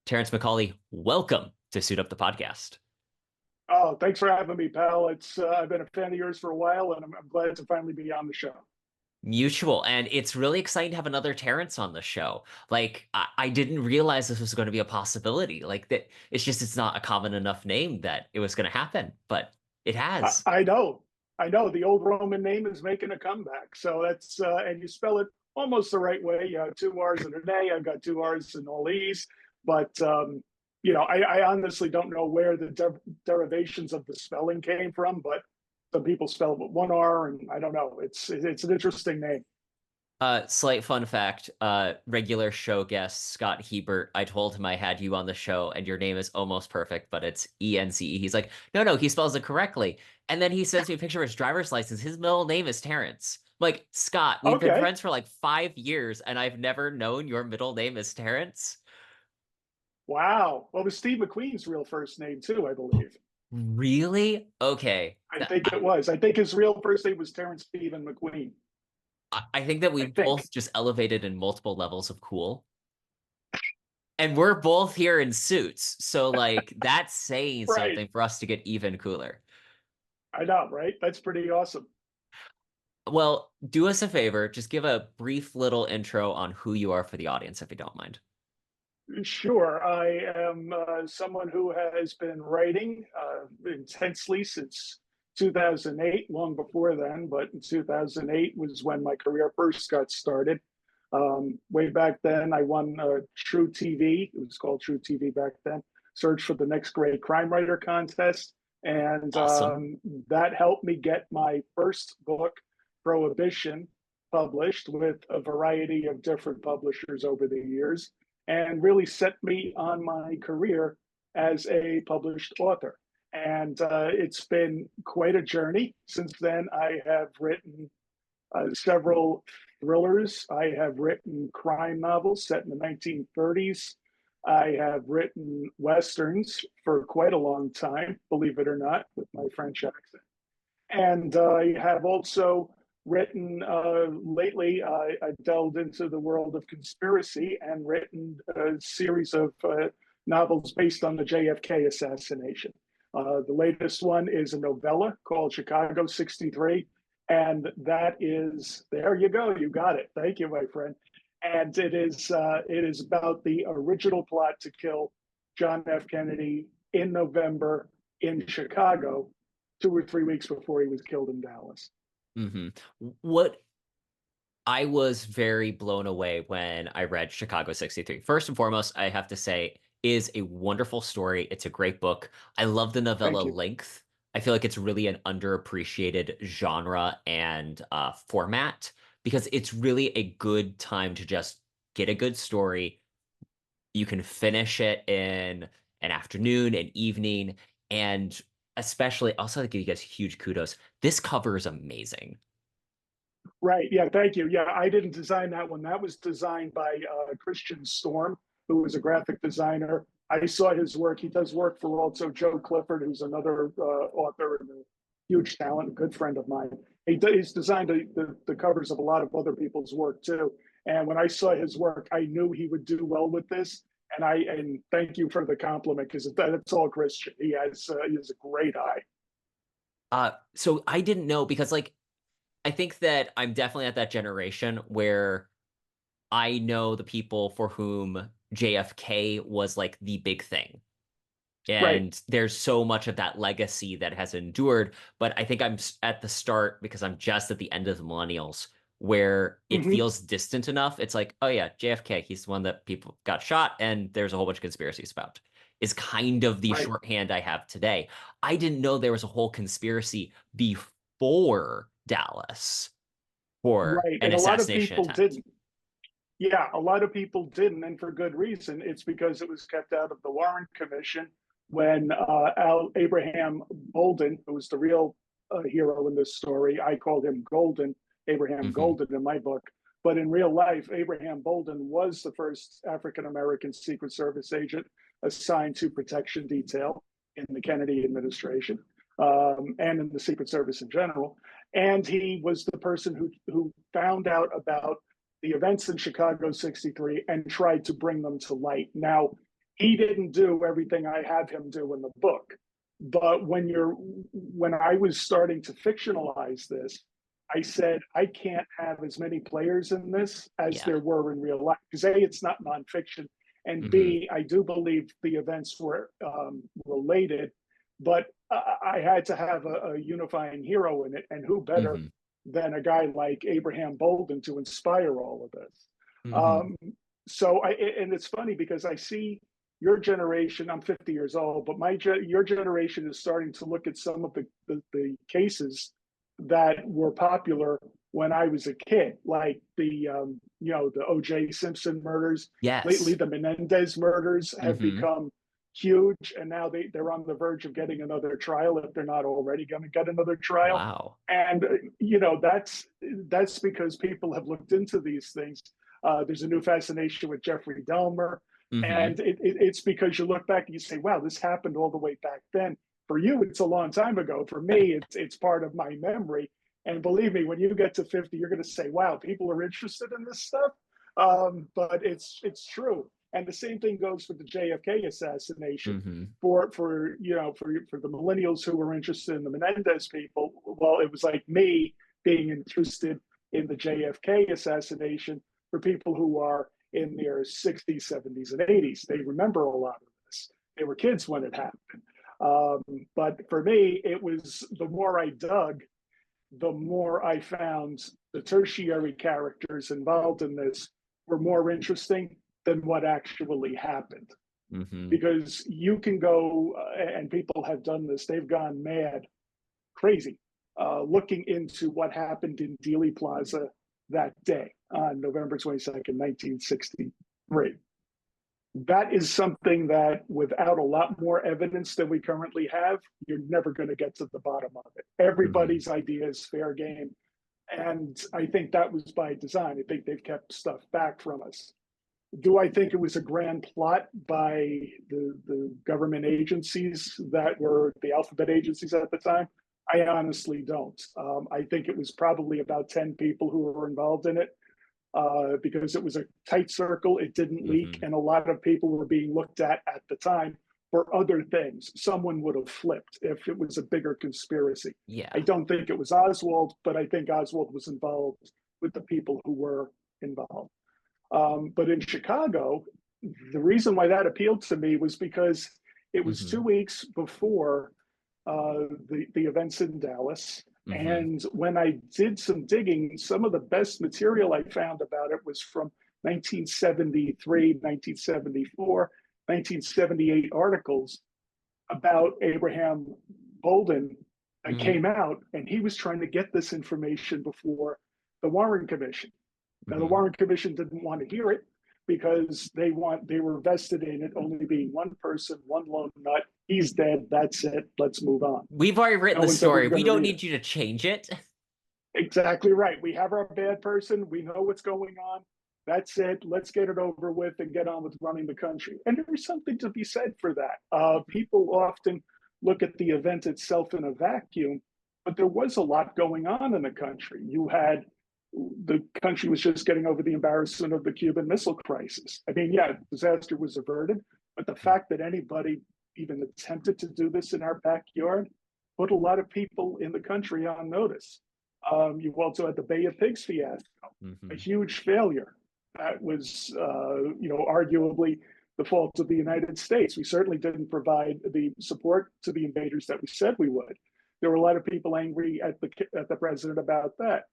Terrence McCauley, welcome to Suit Up the Podcast. Oh, thanks for having me, pal. It's I've been a fan of yours for a while, and I'm glad to finally be on the show. Mutual, and it's really exciting to have another Terrence on the show. I didn't realize this was going to be a possibility. Like that, it's not a common enough name that it was going to happen, but it I, has. I know, I know. The old Roman name is making a comeback, so that's and you spell it almost the right way. You have two R's in an A. I've got two R's in all E's, but I honestly don't know where the derivations of the spelling came from, but some people spell it with one R, and I don't know. It's an interesting name. Slight fun fact, regular show guest Scott Hebert, I told him I had you on the show and your name is almost perfect, but it's ENCE. He's like, no, he spells it correctly. And then he sends me a picture of his driver's license. His middle name is Terrence. I'm like, Scott, we've been Okay. friends for like 5 years and I've never known your middle name is Terrence. Wow. Well, it was Steve McQueen's real first name too, I believe. Really? Okay. I think it was. I think his real first name was Terrence Stephen McQueen. I think that I we think. both just elevated in multiple levels of cool. And we're both here in suits. So, like, that's saying Right. something for us to get even cooler. I know, right? That's pretty awesome. Well, do us a favor, just give a brief little intro on who you are for the audience, if you don't mind. Sure. I am someone who has been writing intensely since 2008, long before then, but in 2008 was when my career first got started. Way back then, I won True TV. It was called True TV back then. Search for the next great crime writer contest. And Awesome. that helped me get my first book, Prohibition, published with a variety of different publishers over the years and really set me on my career as a published author. And it's been quite a journey. Since then, I have written several thrillers. I have written crime novels set in the 1930s. I have written westerns for quite a long time, believe it or not, with my French accent. And I have also written lately, I delved into the world of conspiracy and written a series of novels based on the JFK assassination. The latest one is a novella called Chicago 63. And that is, there you go, you got it. Thank you, my friend. And it is about the original plot to kill John F. Kennedy in November in Chicago 2 or 3 weeks before he was killed in Dallas. hmm What I was very blown away when I read Chicago 63. First and foremost, I have to say, is a wonderful story. It's a great book. I love the novella Thank you. length. I feel like it's really an underappreciated genre and format because it's really a good time to just get a good story. You can finish it in an afternoon, an evening, and especially also to give you guys huge kudos. This cover is amazing. Right. Yeah. Thank you. Yeah. I didn't design that one. That was designed by Christian Storm, who was a graphic designer. I saw his work. He does work for also Joe Clifford, who's another author and a huge talent, a good friend of mine. He's designed the covers of a lot of other people's work too. And when I saw his work, I knew he would do well with this. And thank you for the compliment because it's all Christian. He has a great eye. So I didn't know because I think that I'm definitely at that generation where I know the people for whom JFK was like the big thing. Right. And there's so much of that legacy that has endured. But I think I'm at the start because I'm just at the end of the millennials where it Mm-hmm. feels distant enough. It's like, oh yeah, JFK, he's the one that people got shot and there's a whole bunch of conspiracies about. Is kind of the Right. shorthand I have today. I didn't know there was a whole conspiracy before Dallas for Right. an And a lot of assassination people attempt. didn't. Yeah, a lot of people didn't, and for good reason. It's because it was kept out of the Warren Commission when Abraham Bolden, who was the real hero in this story, I called him Golden, Abraham hmm Golden in my book. But in real life, Abraham Bolden was the first African American Secret Service agent assigned to protection detail in the Kennedy administration and in the Secret Service in general. And he was the person who found out about the events in Chicago 63 and tried to bring them to light. Now, he didn't do everything I have him do in the book. But when I was starting to fictionalize this, I said I can't have as many players in this as Yeah. there were in real life, because A, it's not nonfiction, and Hmm. B, I do believe the events were related, but I had to have a unifying hero in it, and who better Hmm. than a guy like Abraham Bolden to inspire all of this? Hmm. Um, so and it's funny because I see your generation. I'm 50 years old, but your generation is starting to look at some of the cases that were popular when I was a kid, like the O.J. Simpson murders. Lately, Yes. the Menendez murders have Hmm. become huge, and now they're on the verge of getting another trial if they're not already going to get another trial. Wow. And that's because people have looked into these things. There's a new fascination with Jeffrey Dahmer, Hmm. and it's because you look back and you say, "Wow, this happened all the way back then." For you, it's a long time ago. For me, it's part of my memory. And believe me, when you get to 50, you're going to say, "Wow, people are interested in this stuff." But it's true. And the same thing goes for the JFK assassination. Hmm. For the millennials who were interested in the Menendez people, well, it was like me being interested in the JFK assassination. For people who are in their 60s, 70s, and 80s, they remember a lot of this. They were kids when it happened. But for me, it was the more I dug, the more I found the tertiary characters involved in this were more interesting than what actually happened. Hmm. Because you can go, and people have done this, they've gone mad, crazy, looking into what happened in Dealey Plaza that day on November 22nd, 1963. That is something that, without a lot more evidence than we currently have, you're never going to get to the bottom of it. Hmm. Everybody's idea is fair game. And I think that was by design. I think they've kept stuff back from us. Do I think it was a grand plot by the government agencies that were the alphabet agencies at the time? I honestly don't. I think it was probably about 10 people who were involved in it, because it was a tight circle. It didn't leak, Hmm. and a lot of people were being looked at the time for other things. Someone would have flipped if it was a bigger conspiracy. I Yeah. don't think it was Oswald, but I think Oswald was involved with the people who were involved. But in Chicago, the reason why that appealed to me was because it was Hmm. 2 weeks before the events in Dallas. Hmm. And when I did some digging, some of the best material I found about it was from 1973, 1974, 1978 articles about Abraham Bolden that Hmm. came out, and he was trying to get this information before the Warren Commission. Now, the Hmm. Warren Commission didn't want to hear it because they were vested in it only being one person, one lone nut. He's dead. That's it. Let's move on. We've already written No the one's ever story. going We to don't read it. need you to change it. Exactly right. We have our bad person. We know what's going on. That's it. Let's get it over with and get on with running the country. And there's something to be said for that. People often look at the event itself in a vacuum, but there was a lot going on in the country. The country was just getting over the embarrassment of the Cuban Missile Crisis. I mean, yeah, disaster was averted, but the fact that anybody even attempted to do this in our backyard put a lot of people in the country on notice. You've also had the Bay of Pigs fiasco, a Hmm. huge failure. That was, arguably the fault of the United States. We certainly didn't provide the support to the invaders that we said we would. There were a lot of people angry at the president about that.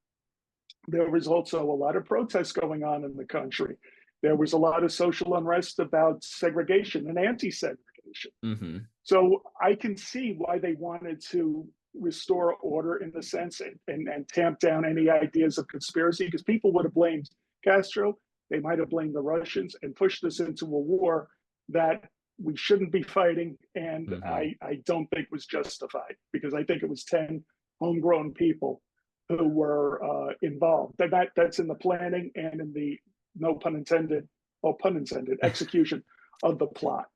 There was also a lot of protests going on in the country. There was a lot of social unrest about segregation and anti-segregation. Hmm. So I can see why they wanted to restore order in the sense, and tamp down any ideas of conspiracy, because people would have blamed Castro. They might have blamed the Russians and pushed this into a war that we shouldn't be fighting. And Hmm. I don't think was justified, because I think it was 10 homegrown people who were involved. That's in the planning and in the, no pun intended, or pun intended, execution of the plot.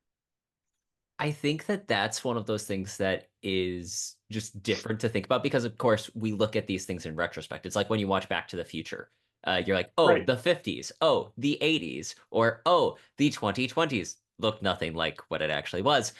I think that that's one of those things that is just different to think about because, of course, we look at these things in retrospect. It's like when you watch Back to the Future. You're like, oh, Right. the 50s, oh, the 80s, or oh, the 2020s. looked nothing like what it actually was.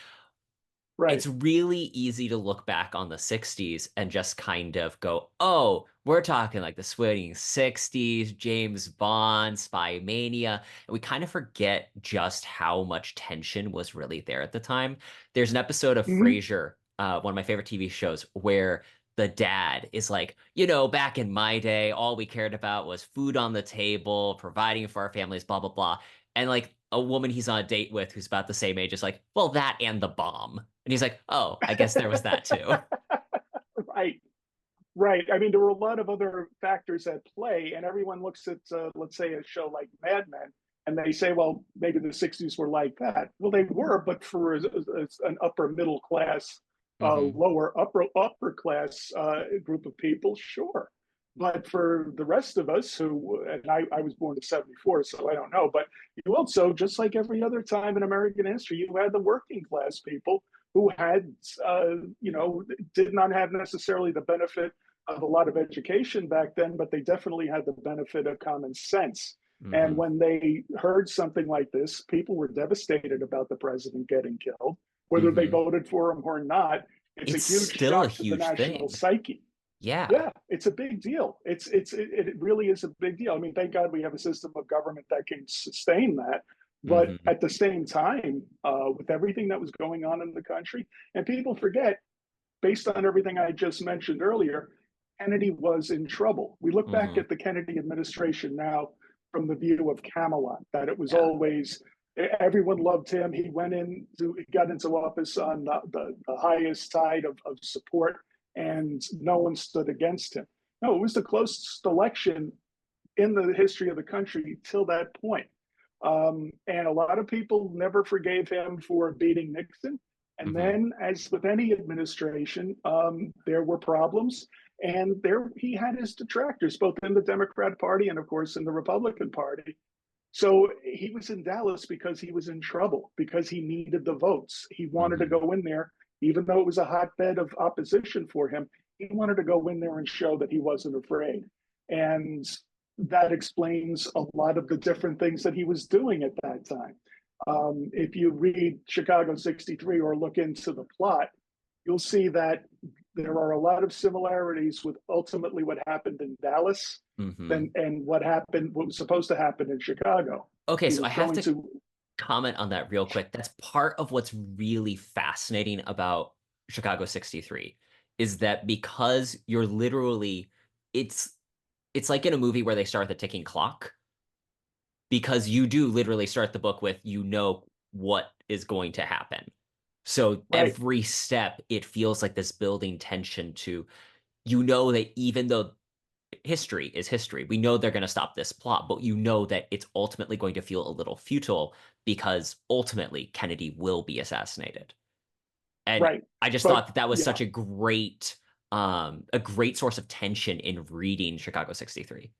Right. It's really easy to look back on the 60s and just kind of go, oh, we're talking like the swinging 60s, James Bond, Spy Mania. And we kind of forget just how much tension was really there at the time. There's an episode of Hmm. Frasier, one of my favorite TV shows, where the dad is like, back in my day, all we cared about was food on the table, providing for our families, blah, blah, blah. And like a woman he's on a date with who's about the same age is like, well, that and the bomb. And he's like, oh, I guess there was that too. Right. Right. I mean, there were a lot of other factors at play, and everyone looks at, let's say, a show like Mad Men, and they say, well, maybe the 60s were like that. Well, they were, but for an upper middle class, Hmm. lower upper class group of people, sure. But for the rest of us who, and I was born in 74, so I don't know, but you also, just like every other time in American history, you had the working class people who had, did not have necessarily the benefit of a lot of education back then, but they definitely had the benefit of common sense. And Hmm. when they heard something like this, people were devastated about the president getting killed, whether they Hmm. voted for him or not. It's a It's huge still a shock to the huge national thing. psyche. Yeah. Yeah, it's a big deal. It really is a big deal. I mean, thank God we have a system of government that can sustain that. But Hmm. at the same time, with everything that was going on in the country, and people forget, based on everything I just mentioned earlier, Kennedy was in trouble. We look back Hmm. at the Kennedy administration now from the view of Camelot, that it was Yeah. always everyone loved him. He got into office on the highest tide of support, and no one stood against him. No, it was the closest election in the history of the country till that point. And a lot of people never forgave him for beating Nixon. And Hmm. then, as with any administration, there were problems, and there he had his detractors, both in the Democrat Party and, of course, in the Republican Party. So he was in Dallas because he was in trouble, because he needed the votes. He wanted to Hmm. go in there, even though it was a hotbed of opposition for him. He wanted to go in there and show that he wasn't afraid. And that explains a lot of the different things that he was doing at that time. If you read Chicago 63 or look into the plot, you'll see that there are a lot of similarities with ultimately what happened in Dallas Hmm. than and what was supposed to happen in Chicago. Okay, He so I was have going to to. comment on that real quick. That's part of what's really fascinating about Chicago 63 is that because you're literally it's it's like in a movie where they start the ticking clock because you do literally start the book with what is going to happen. So Right, every step it feels like this building tension to that even though history is history, we know they're going to stop this plot, but that it's ultimately going to feel a little futile because ultimately Kennedy will be assassinated. And right. I just But thought that that was yeah, such a great source of tension in reading Chicago 63.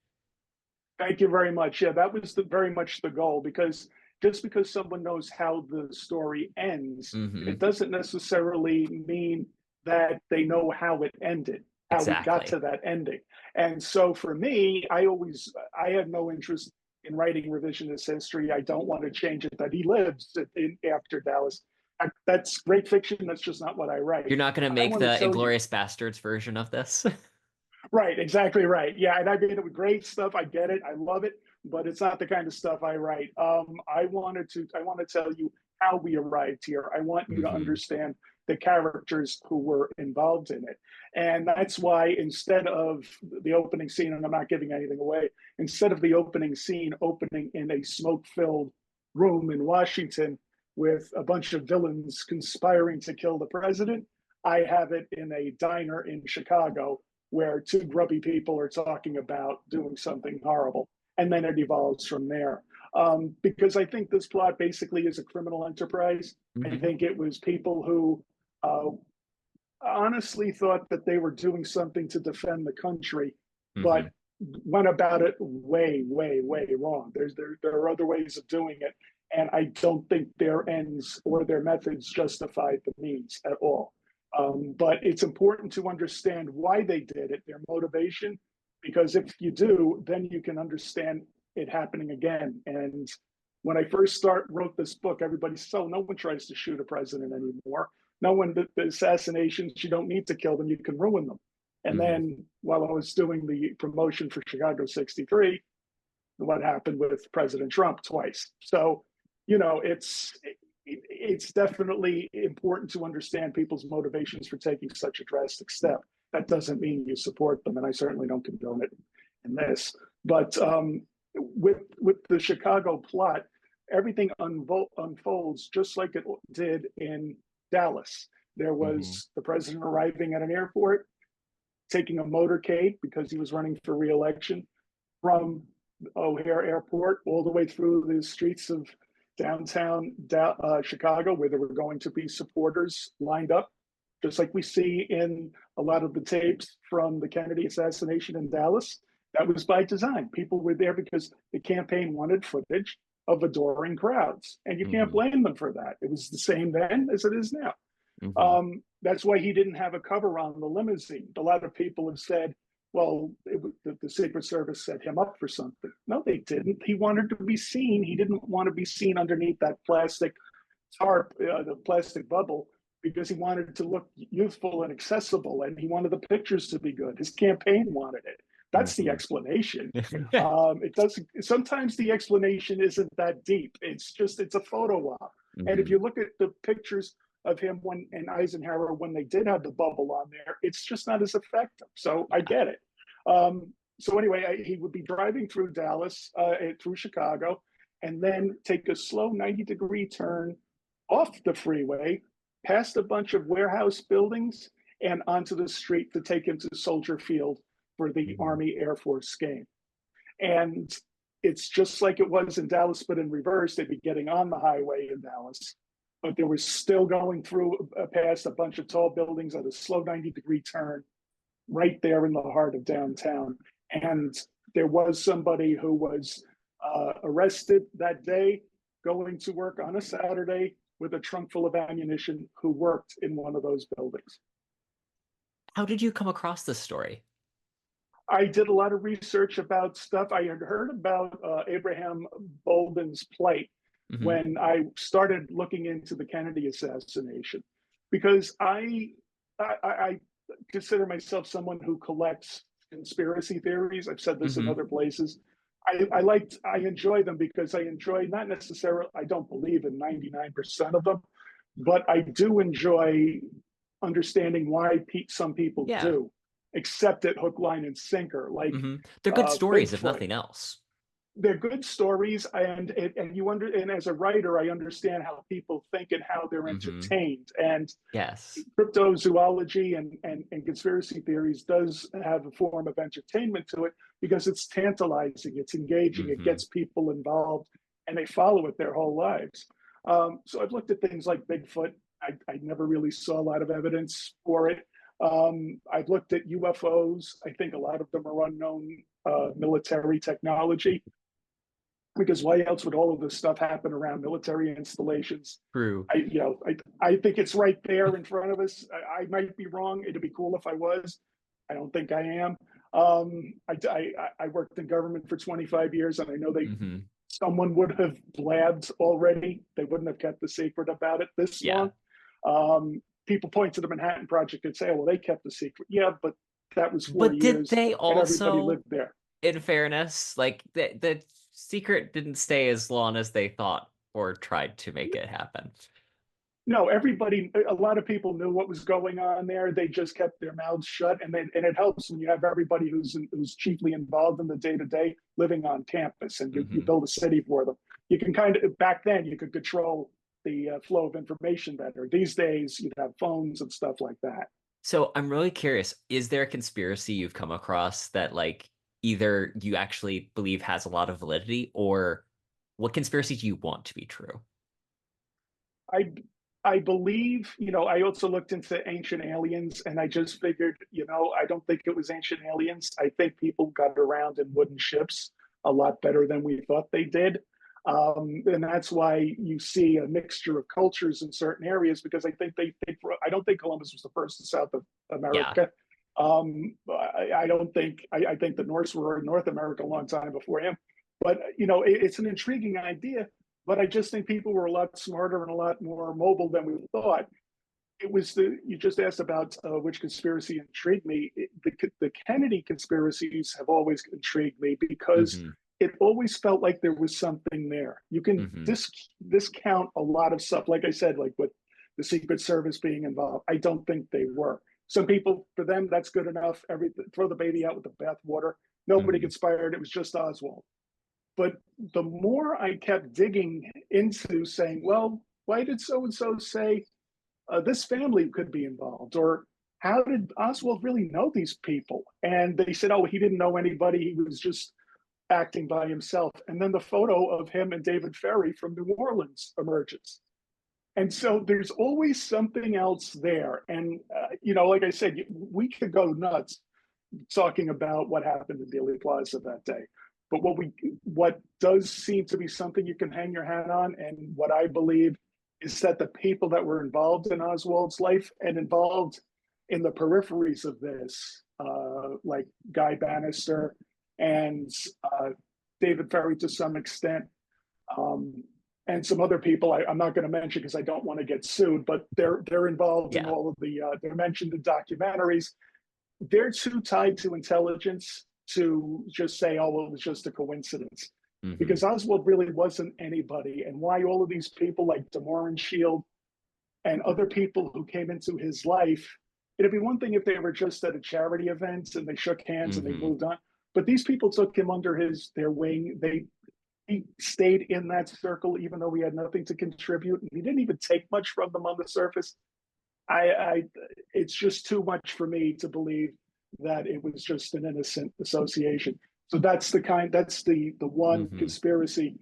thank you very much. Yeah, that was very much the goal, because just because someone knows how the story ends, it Hmm. doesn't necessarily mean that they know how it ended, how we got to Exactly. that ending. And so for me, I had no interest in writing revisionist history. I don't want to change it that he lives after Dallas. That's great fiction. That's just not what I write. You're not going to I make want to the tell you. Inglorious Bastards version of this? Right, exactly right. Yeah, and I mean, it was great stuff. I get it. I love it, but it's not the kind of stuff I write. I want to tell you how we arrived here. I want you to Hmm. understand the characters who were involved in it. And that's why instead of the opening scene, and I'm not giving anything away, instead of the opening scene opening in a smoke-filled room in Washington with a bunch of villains conspiring to kill the president, I have it in a diner in Chicago where two grubby people are talking about doing something horrible. And then it evolves from there. Because I think this plot basically is a criminal enterprise. I Hmm. think it was people who uh, honestly thought that they were doing something to defend the country, Hmm. but went about it way, way, way wrong. There are other ways of doing it, and I don't think their ends or their methods justified the means at all. But it's important to understand why they did it, their motivation, because if you do, then you can understand it happening again. And when I first wrote this book, everybody said, "Oh, no one tries to shoot a president anymore. No one, the assassinations, you don't need to kill them, you can ruin them." And Hmm. then while I was doing the promotion for Chicago 63, what happened with President Trump twice. So, it's definitely important to understand people's motivations for taking such a drastic step. That doesn't mean you support them, and I certainly don't condone it in this. But with the Chicago plot, everything unfolds just like it did in Dallas. There Hmm. was the president arriving at an airport, taking a motorcade because he was running for reelection from O'Hare Airport all the way through the streets of downtown Chicago, where there were going to be supporters lined up, just like we see in a lot of the tapes from the Kennedy assassination in Dallas. That was by design. People were there because the campaign wanted footage of adoring crowds, and you can't Hmm. blame them for that. It was the same then as it is now. Hmm. That's why he didn't have a cover on the limousine. A lot of people have said, well, the Secret Service set him up for something. No, they didn't. He wanted to be seen. He didn't want to be seen underneath that plastic tarp, the plastic bubble, because he wanted to look youthful and accessible, and he wanted the pictures to be good. His campaign wanted it. That's the Hmm. explanation. It doesn't. Sometimes the explanation isn't that deep. It's a photo op. And if Hmm. you look at the pictures of him when and Eisenhower when they did have the bubble on there, it's just not as effective. So I get it. So anyway, he would be driving through Dallas, through Chicago, and then take a slow 90-degree turn off the freeway, past a bunch of warehouse buildings, and onto the street to take him to Soldier Field for the Hmm. Army Air Force game. And it's just like it was in Dallas, but in reverse. They'd be getting on the highway in Dallas, but there was still going through past a bunch of tall buildings at a slow 90-degree turn right there in the heart of downtown. And there was somebody who was arrested that day going to work on a Saturday with a trunk full of ammunition who worked in one of those buildings. How did you come across this story? I did a lot of research about stuff. I had heard about Abraham Bolden's plight Hmm. when I started looking into the Kennedy assassination, because I consider myself someone who collects conspiracy theories. I've said this in Hmm. other places. I enjoy them because I enjoy, not necessarily, I don't believe in 99% of them, but I do enjoy understanding why some people Yeah. do accept it hook, line, and sinker, like Hmm. They're good stories, if Bigfoot. nothing else. They're good stories, and as a writer, I understand how people think and how they're Hmm. entertained. And Yes. cryptozoology and conspiracy theories does have a form of entertainment to it because it's tantalizing, it's engaging, it Hmm. gets people involved, and they follow it their whole lives. So I've looked at things like Bigfoot. I never really saw a lot of evidence for it. I've looked at UFOs. I think a lot of them are unknown military technology, because why else would all of this stuff happen around military installations? True. I think it's right there in front of us. I might be wrong. It'd be cool if I was. I don't think I am. I worked in government for 25 years, and I know Hmm. someone would have blabbed already. They wouldn't have kept the secret about it this Yeah. long. People point to the Manhattan Project and say, "Oh, well, they kept the secret." Yeah, but that was four But did years, they and everybody also, lived there. in fairness, like the secret didn't stay as long as they thought or tried to make it happen? No, everybody, a lot of people knew what was going on there. They just kept their mouths shut, and it helps when you have everybody who's chiefly involved in the day to day living on campus, and you Hmm. build a city for them. You can kind of, back then you could control the flow of information better. These days you'd have phones and stuff like that. So I'm really curious, is there a conspiracy you've come across that like either you actually believe has a lot of validity, or what conspiracy do you want to be true? I I believe, I also looked into ancient aliens, and I just figured, I don't think it was ancient aliens. I think people got around in wooden ships a lot better than we thought they did. And that's why you see a mixture of cultures in certain areas, because I don't think Columbus was the first in South Yeah. America. I think the Norse were in North America a long time before him. But, it's an intriguing idea but I just think people were a lot smarter and a lot more mobile than we thought. It was the you just asked about which conspiracy intrigued me. The Kennedy conspiracies have always intrigued me because Hmm. it always felt like there was something there. You can Hmm. discount a lot of stuff, like I said, like with the Secret Service being involved. I don't think they were. Some people, for them, that's good enough. Throw the baby out with the bathwater. Nobody Hmm. conspired. It was just Oswald. But the more I kept digging into saying, well, why did so and so say this family could be involved? Or how did Oswald really know these people? And they said, oh, he didn't know anybody. He was just acting by himself. And then the photo of him and David Ferry from New Orleans emerges. And so there's always something else there. And, like I said, we could go nuts talking about what happened in Dealey Plaza that day. But what does seem to be something you can hang your hat on, and what I believe is that the people that were involved in Oswald's life and involved in the peripheries of this, like Guy Bannister and David Ferry to some extent, um, and some other people I'm not going to mention because I don't want to get sued, but they're involved in Yeah. all of the they're mentioned in documentaries. They're too tied to intelligence to just say, oh, well, it was just a coincidence. Hmm. Because Oswald really wasn't anybody. And why all of these people like DeMoore and Shield and other people who came into his life, it'd be one thing if they were just at a charity event and they shook hands and they Hmm. moved on. But these people took him under their wing. He stayed in that circle, even though he had nothing to contribute. And he didn't even take much from them on the surface. I it's just too much for me to believe that it was just an innocent association. So that's the one Hmm. conspiracy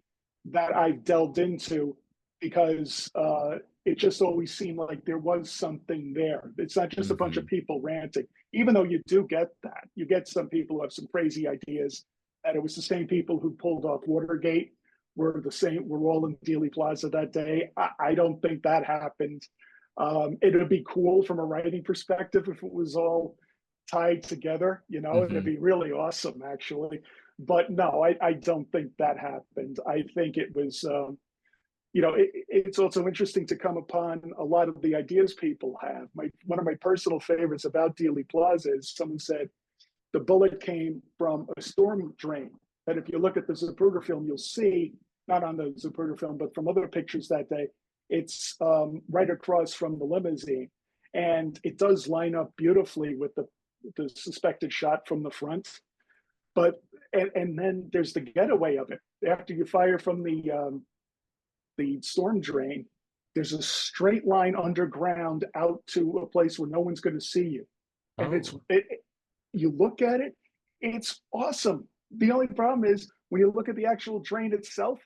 that I've delved into because it just always seemed like there was something there. It's not just a bunch of Hmm. people ranting, even though you do get that. You get some people who have some crazy ideas, and it was the same people who pulled off Watergate were the same. We're all in Dealey Plaza that day. I don't think that happened. It would be cool from a writing perspective if it was all tied together. It'd Hmm. be really awesome, actually. But no, I don't think that happened. I think it was, it's also interesting to come upon a lot of the ideas people have. One of my personal favorites about Dealey Plaza is someone said the bullet came from a storm drain. That if you look at the Zapruder film, you'll see, not on the Zapruder film, but from other pictures that day, it's right across from the limousine. And it does line up beautifully with the suspected shot from the front. But and then there's the getaway of it. After you fire from the storm drain, there's a straight line underground out to a place where no one's going to see you. And Oh. you look at it, it's awesome. The only problem is when you look at the actual drain itself,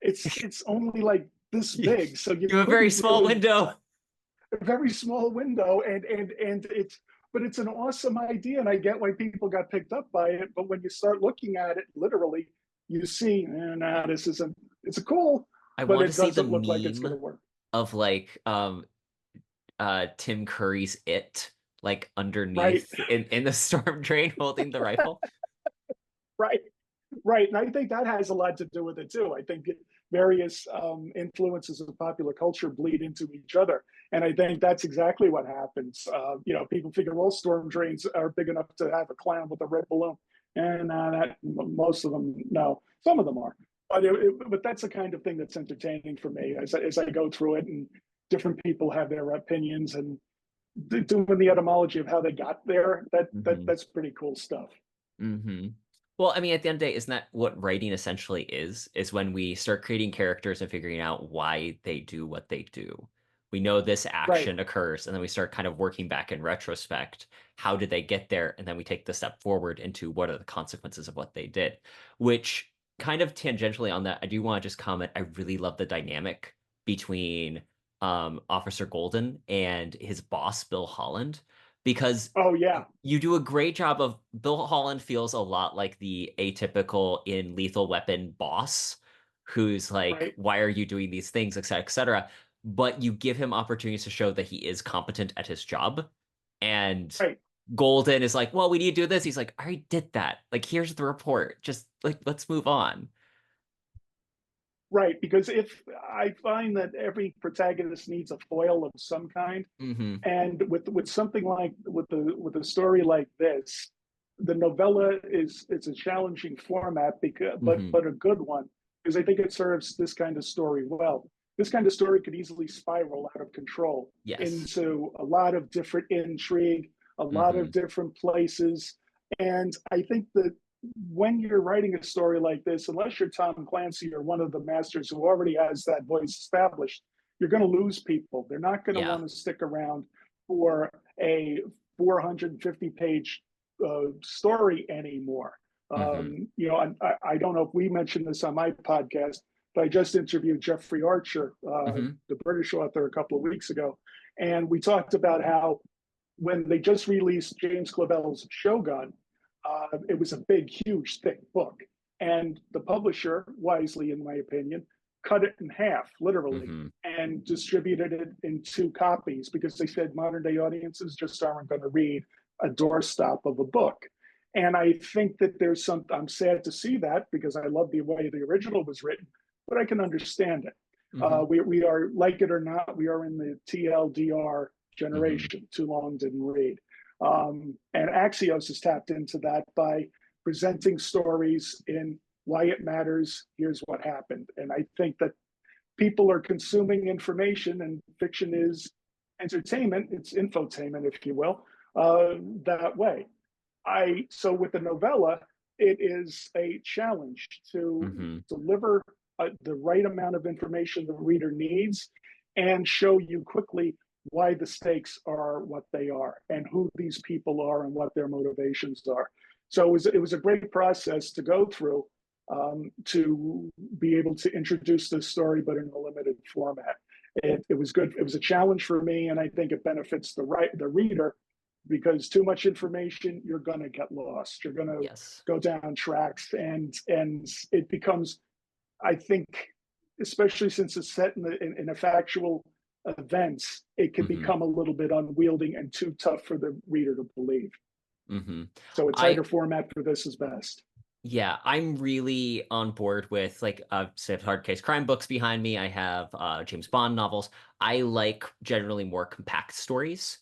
it's only like this You big, so you have a very couldn't small really window. a very small window, and it's an awesome idea, and I get why people got picked up by it. But when you start looking at it, literally, you see, nah, this isn't. It's a cool, I but want to it see the doesn't look like it's going meme to work. of like Tim Curry's It like Right, underneath in the storm drain holding the rifle. right. Right, and I think that has a lot to do with it too. I think various influences of popular culture bleed into each other, and I think that's exactly what happens. People figure, well, storm drains are big enough to have a clown with a red balloon, and that most of them, no, some of them are, but that's the kind of thing that's entertaining for me as I go through it, and different people have their opinions, and doing the etymology of how they got there. Hmm. That's pretty cool stuff. Hmm. Well, I mean, at the end of the day, isn't that what writing essentially is when we start creating characters and figuring out why they do what they do. We know this Right, action occurs, and then we start kind of working back in retrospect. How did they get there? And then we take the step forward into what are the consequences of what they did, which kind of tangentially on that, I do want to just comment. I really love the dynamic between Officer Golden and his boss, Bill Holland, because oh yeah, you do a great job of Bill Holland feels a lot like the atypical in Lethal Weapon boss who's like, right, why are you doing these things, et cetera, et cetera. But you give him opportunities to show that he is competent at his job. And right. Golden is like, well, we need to do this. He's like, I already did that. Like, here's the report. Just like, let's move on. Right, because if I find that every protagonist needs a foil of some kind, Hmm. and with something like with a story like this, the novella is it's a challenging format because Hmm. but a good one because I think it serves this kind of story well. This kind of story could easily spiral out of control Yes. into a lot of different intrigue, a lot of Hmm. different places, and I think that when you're writing a story like this, unless you're Tom Clancy or one of the masters who already has that voice established, you're going to lose people. They're not going to Yeah. want to stick around for a 450 page story anymore. Hmm. I don't know if we mentioned this on my podcast, but I just interviewed Jeffrey Archer, Hmm. the British author, a couple of weeks ago. And we talked about how when they just released James Clavell's Shogun, it was a big, huge, thick book. And the publisher, wisely, in my opinion, cut it in half, literally, Hmm. and distributed it in two copies because they said modern day audiences just aren't going to read a doorstop of a book. And I think that I'm sad to see that because I love the way the original was written, but I can understand it. Hmm. We are, like it or not, we are in the TLDR Hmm. generation, too long didn't read. And Axios has tapped into that by presenting stories in why it matters. Here's what happened. And I think that people are consuming information, and fiction is entertainment, it's infotainment, if you will, that way. So with the novella, it is a challenge to Hmm. deliver the right amount of information the reader needs and show you quickly why the stakes are what they are and who these people are and what their motivations are. So it was a great process to go through to be able to introduce this story, but in a limited format. It was good. It was a challenge for me, and I think it benefits the reader because too much information, you're going to get lost. You're going to Yes. go down tracks, and it becomes, I think, especially since it's set in a factual events, it can Hmm. become a little bit unwieldy and too tough for the reader to believe. Hmm. So a I tighter format for this is best. Yeah, I'm really on board with like say I have hard case crime books behind me. I have James Bond novels. I like generally more compact stories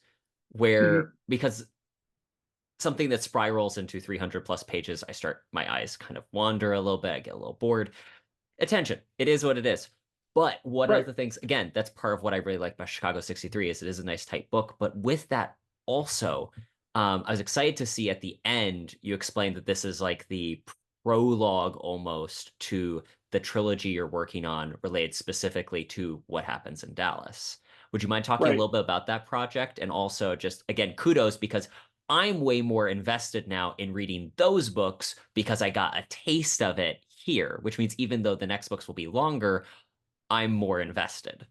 where Mm-hmm. because something that spirals into 300 plus pages, I start my eyes kind of wander a little bit. I get a little bored. Attention, it is what it is. But one of Right. the things, again, that's part of what I really like about Chicago 63 is it is a nice tight book. But with that also, I was excited to see at the end you explained that this is like the prologue almost to the trilogy you're working on related specifically to what happens in Dallas. Would you mind talking a Right. little bit about that project? And also just again, kudos because I'm way more invested now in reading those books because I got a taste of it here, which means even though the next books will be longer, I'm more invested.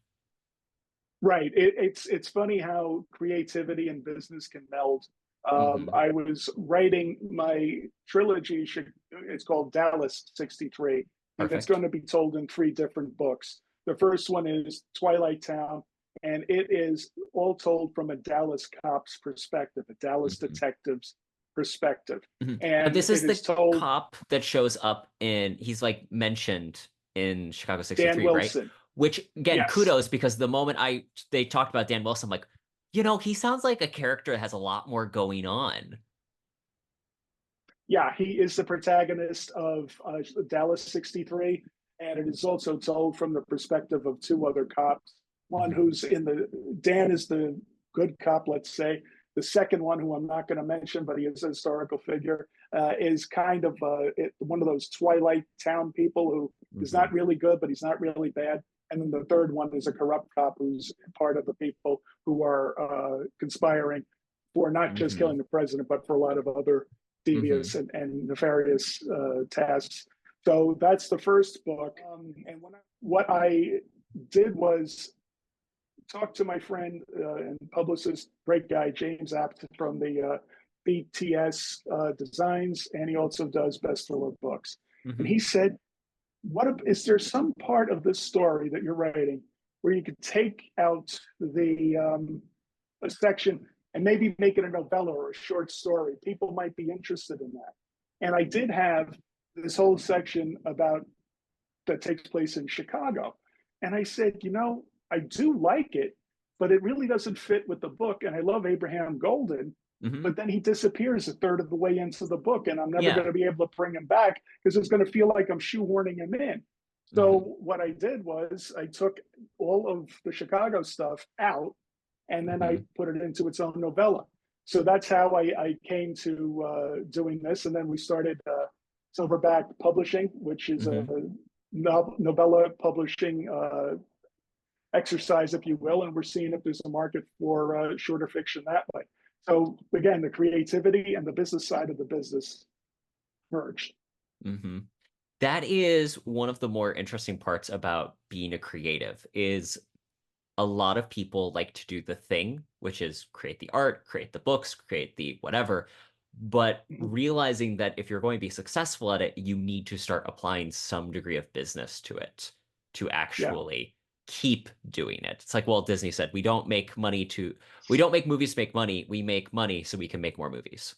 Right. It's funny how creativity and business can meld. Hmm. I was writing my trilogy. It's called Dallas 63, and it's Perfect. going to be told in three different books. The first one is Twilight Town, and it is all told from a Dallas cop's perspective, a Dallas Hmm. detective's perspective. Hmm. Now, And this it is is the told cop that shows up he's like mentioned in Chicago Dan 63, right? Wilson. Which, again, Yes. kudos because the moment they talked about Dan Wilson, I'm like, he sounds like a character that has a lot more going on. Yeah, he is the protagonist of Dallas 63, and it is also told from the perspective of two other cops. One Hmm. who's Dan is the good cop, let's say. The second one, who I'm not going to mention, but he is a historical figure, is kind of one of those Twilight Town people who is Hmm. not really good, but he's not really bad. And then the third one is a corrupt cop who's part of the people who are conspiring for not just Hmm. killing the president, but for a lot of other Hmm. devious and nefarious tasks. So that's the first book. And what I did was talk to my friend and publicist, great guy, James Apt from the BTS Designs, and he also does bestseller books. And Hmm. he said, is there some part of this story that you're writing where you could take out the a section and maybe make it a novella or a short story? People might be interested in that. And I did have this whole section about that takes place in Chicago. And I said, I do like it, but it really doesn't fit with the book. And I love Abraham Golden, Hmm. but then he disappears a third of the way into the book, and I'm never going Yeah. to be able to bring him back because it's going to feel like I'm shoehorning him in. Hmm. So what I did was I took all of the Chicago stuff out, and then I Hmm. put it into its own novella. So that's how I came to doing this, and then we started Silverback Publishing, which is a Hmm. novella publishing exercise, if you will, and we're seeing if there's a market for shorter fiction that way. So again, the creativity and the business side of the business merged. Hmm. That is one of the more interesting parts about being a creative is a lot of people like to do the thing, which is create the art, create the books, create the whatever. But Mhm. realizing that if you're going to be successful at it, you need to start applying some degree of business to it to Yeah, actually keep doing it. It's like Walt Disney said, we don't make movies to make money, we make money so we can make more movies.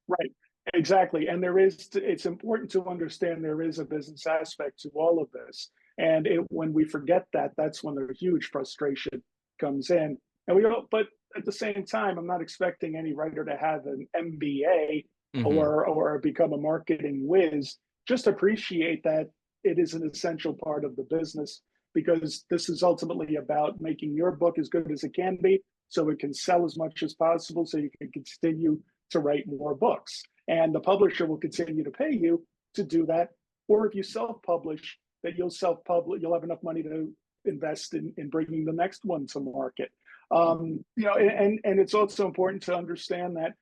right. Exactly. And it's important to understand there is a business aspect to all of this. And when we forget that, that's when the huge frustration comes in. And we don't, but at the same time, I'm not expecting any writer to have an MBA Hmm. or become a marketing whiz. Just appreciate that it is an essential part of the business because this is ultimately about making your book as good as it can be so it can sell as much as possible so you can continue to write more books. And the publisher will continue to pay you to do that. Or if you self-publish, that you'll have enough money to invest in bringing the next one to market. And it's also important to understand that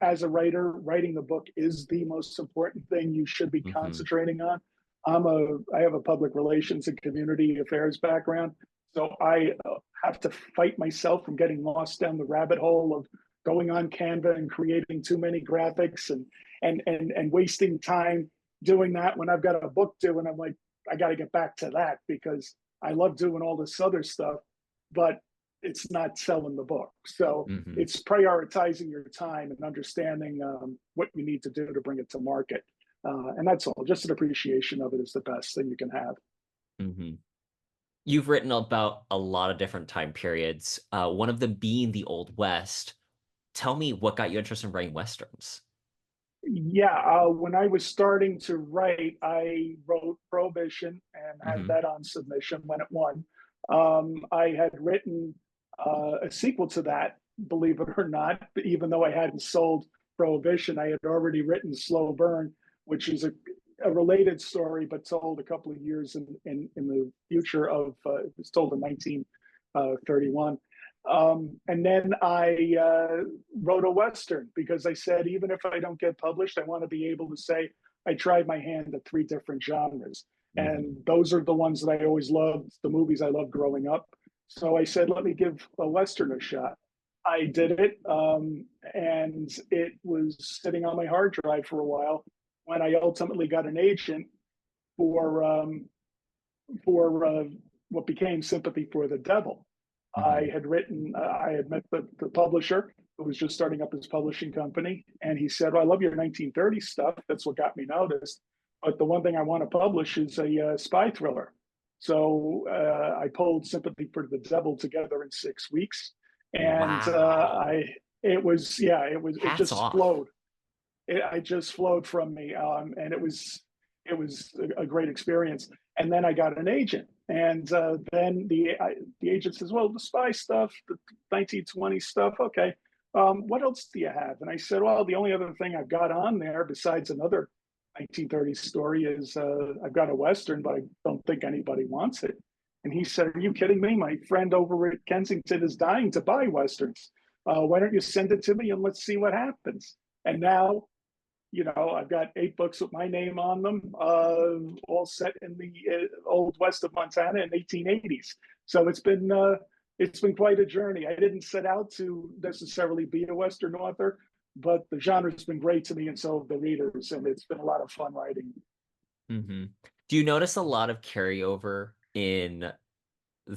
as a writer, writing the book is the most important thing you should be Hmm. concentrating on. I have a public relations and community affairs background, so I have to fight myself from getting lost down the rabbit hole of going on Canva and creating too many graphics and wasting time doing that when I've got a book due and I'm like, I got to get back to that because I love doing all this other stuff, but it's not selling the book. So Hmm. it's prioritizing your time and understanding what you need to do to bring it to market. And that's all. Just an appreciation of it is the best thing you can have. Hmm. You've written about a lot of different time periods, one of them being the Old West. Tell me what got you interested in writing Westerns. Yeah, when I was starting to write, I wrote Prohibition and had Hmm. that on submission when it won. I had written a sequel to that, believe it or not, even though I hadn't sold Prohibition, I had already written Slow Burn, which is a related story, but told a couple of years in the future of, it was told in 1931. And then I wrote a Western because I said, even if I don't get published, I want to be able to say I tried my hand at three different genres. Hmm. And those are the ones that I always loved, the movies I loved growing up. So I said, let me give a Western a shot. I did it, and it was sitting on my hard drive for a while when I ultimately got an agent for for what became Sympathy for the Devil. Hmm. I had met the publisher who was just starting up his publishing company. And he said, well, I love your 1930s stuff. That's what got me noticed. But the one thing I want to publish is a spy thriller. So I pulled Sympathy for the Devil together in 6 weeks. And Wow. it Hats just off. flowed. I just flowed from me. And it was a great experience. And then I got an agent, and then the agent says, "Well, the spy stuff, the 1920 stuff, okay. What else do you have?" And I said, "Well, the only other thing I've got on there besides another 1930s story is I've got a western, but I don't think anybody wants it." And he said, "Are you kidding me? My friend over at Kensington is dying to buy westerns. Why don't you send it to me and let's see what happens?" And now I've got 8 books with my name on them, all set in the old west of Montana in 1880s. So it's been quite a journey. I didn't set out to necessarily be a Western author, but the genre's been great to me, and so have the readers, and it's been a lot of fun writing. Hmm. Do you notice a lot of carryover in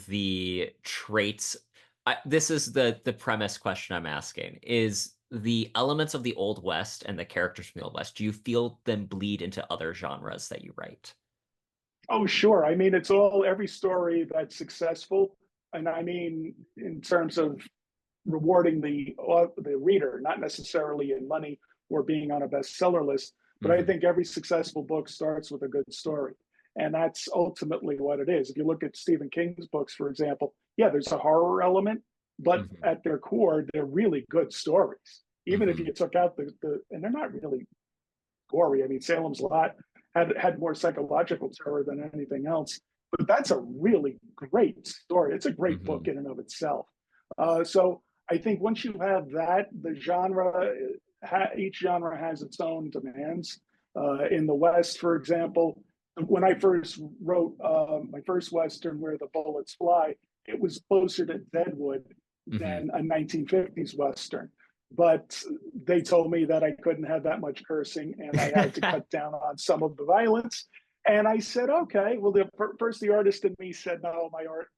the traits? This is the premise question I'm asking. Is the elements of the Old West and the characters from the Old West, do you feel them bleed into other genres that you write? Oh, sure. I mean, it's all every story that's successful, and I mean in terms of rewarding the reader, not necessarily in money or being on a bestseller list. But I Hmm. think every successful book starts with a good story, and that's ultimately what it is. If you look at Stephen King's books, for example, yeah, there's a horror element, but Hmm. at their core, they're really good stories. Even if Hmm. you took out the and they're not really gory. I mean, Salem's Lot had more psychological terror than anything else, but that's a really great story. It's a great book Hmm. in and of itself. So I think once you have that, the genre, each genre has its own demands. In the West, for example, when I first wrote my first Western, Where the Bullets Fly, it was closer to Deadwood Hmm. than a 1950s Western. But they told me that I couldn't have that much cursing and I had to cut down on some of the violence. And I said, okay. Well, first the artist in me said, no, my art